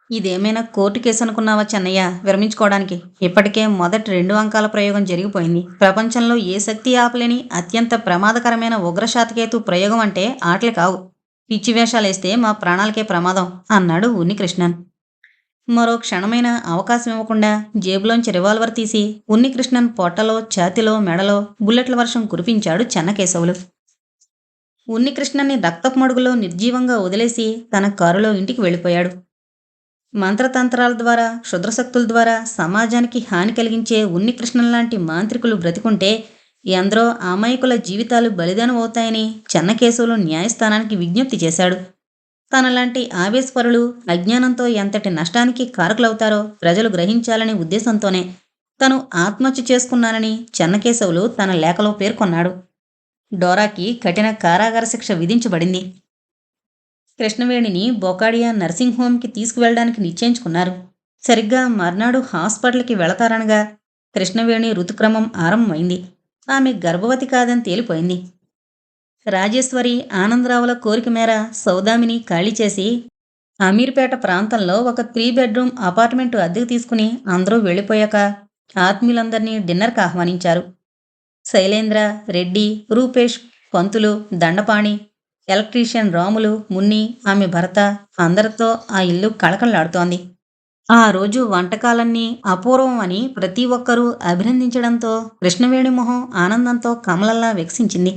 Speaker 1: ఇదేమైనా కోర్టు కేసు అనుకున్నావా చెన్నయ్య విరమించుకోవడానికి? ఇప్పటికే మొదటి 2 అంకాల ప్రయోగం జరిగిపోయింది. ప్రపంచంలో ఏ శక్తి ఆపలేని అత్యంత ప్రమాదకరమైన ఉగ్రశాతకేతు ప్రయోగం అంటే ఆటలు కావు. పిచ్చి వేషాలేస్తే మా ప్రాణాలకే ప్రమాదం అన్నాడు ఉన్నికృష్ణన్. మరో క్షణమైన అవకాశం ఇవ్వకుండా జేబులోంచి రివాల్వర్ తీసి ఉన్నికృష్ణన్ పొట్టలో, ఛాతిలో, మెడలో బుల్లెట్ల వర్షం కురిపించాడు చెన్నకేశవులు. ఉన్నికృష్ణన్ని రక్తపు మడుగులో నిర్జీవంగా వదిలేసి తన కారులో ఇంటికి వెళ్ళిపోయాడు. మంత్రతంత్రాల ద్వారా, క్షుద్రశక్తుల ద్వారా సమాజానికి హాని కలిగించే ఉన్నికృష్ణన్ లాంటి మాంత్రికులు బ్రతికుంటే ఎందరో అమాయకుల జీవితాలు బలిదానం అవుతాయని చెన్నకేశవులు న్యాయస్థానానికి విజ్ఞప్తి చేశాడు. తనలాంటి ఆవేశపరులు అజ్ఞానంతో ఎంతటి నష్టానికి కారకులవుతారో ప్రజలు గ్రహించాలనే ఉద్దేశంతోనే తను ఆత్మహత్య చేసుకున్నానని చెన్నకేశవులు తన లేఖలో పేర్కొన్నాడు. డోరాకి కఠిన కారాగార శిక్ష విధించబడింది. కృష్ణవేణిని బొకాడియా నర్సింగ్ హోమ్కి తీసుకువెళ్ళడానికి నిశ్చయించుకున్నారు. సరిగ్గా మర్నాడు హాస్పిటల్కి వెళతారనగా కృష్ణవేణి ఋతుక్రమం ఆరంభమైంది. ఆమె గర్భవతి కాదని తేలిపోయింది. రాజేశ్వరి, ఆనందరావుల కోరిక మేర సౌదామిని ఖాళీ చేసి అమీర్పేట ప్రాంతంలో ఒక 3 బెడ్రూమ్ అపార్ట్మెంటు అద్దెకు తీసుకుని అందరూ వెళ్ళిపోయాక ఆత్మీయులందరినీ డిన్నర్కి ఆహ్వానించారు. శైలేంద్ర, రెడ్డి, రూపేష్, పంతులు, దండపాణి, ఎలక్ట్రీషియన్ రాములు, మున్ని, ఆమె భర్త అందరితో ఆ ఇల్లు కళకళలాడుతోంది. ఆ రోజు వంటకాలన్నీ అపూర్వం అని ప్రతి ఒక్కరూ అభినందించడంతో కృష్ణవేణి మొహం ఆనందంతో కమలల్లా వికసించింది.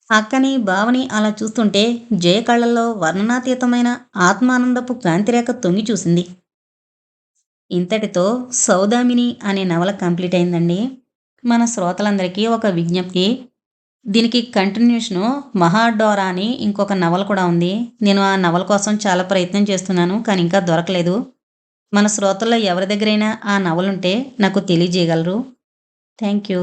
Speaker 1: అక్కని, బావని అలా చూస్తుంటే జయ కళ్ళల్లో వర్ణనాతీతమైన ఆత్మానందపు కాంతిరేఖ తొంగి చూసింది. ఇంతటితో సౌదామిని అనే నవల కంప్లీట్ అయిందండి. మన శ్రోతలందరికీ ఒక విజ్ఞప్తి, దీనికి కంటిన్యూషను మహాడోరా అని ఇంకొక నవల కూడా ఉంది. నేను ఆ నవల కోసం చాలా ప్రయత్నం చేస్తున్నాను, కానీ ఇంకా దొరకలేదు. మన శ్రోతల్లో ఎవరి దగ్గరైనా ఆ నవలుంటే నాకు తెలియజేయగలరు. Thank you.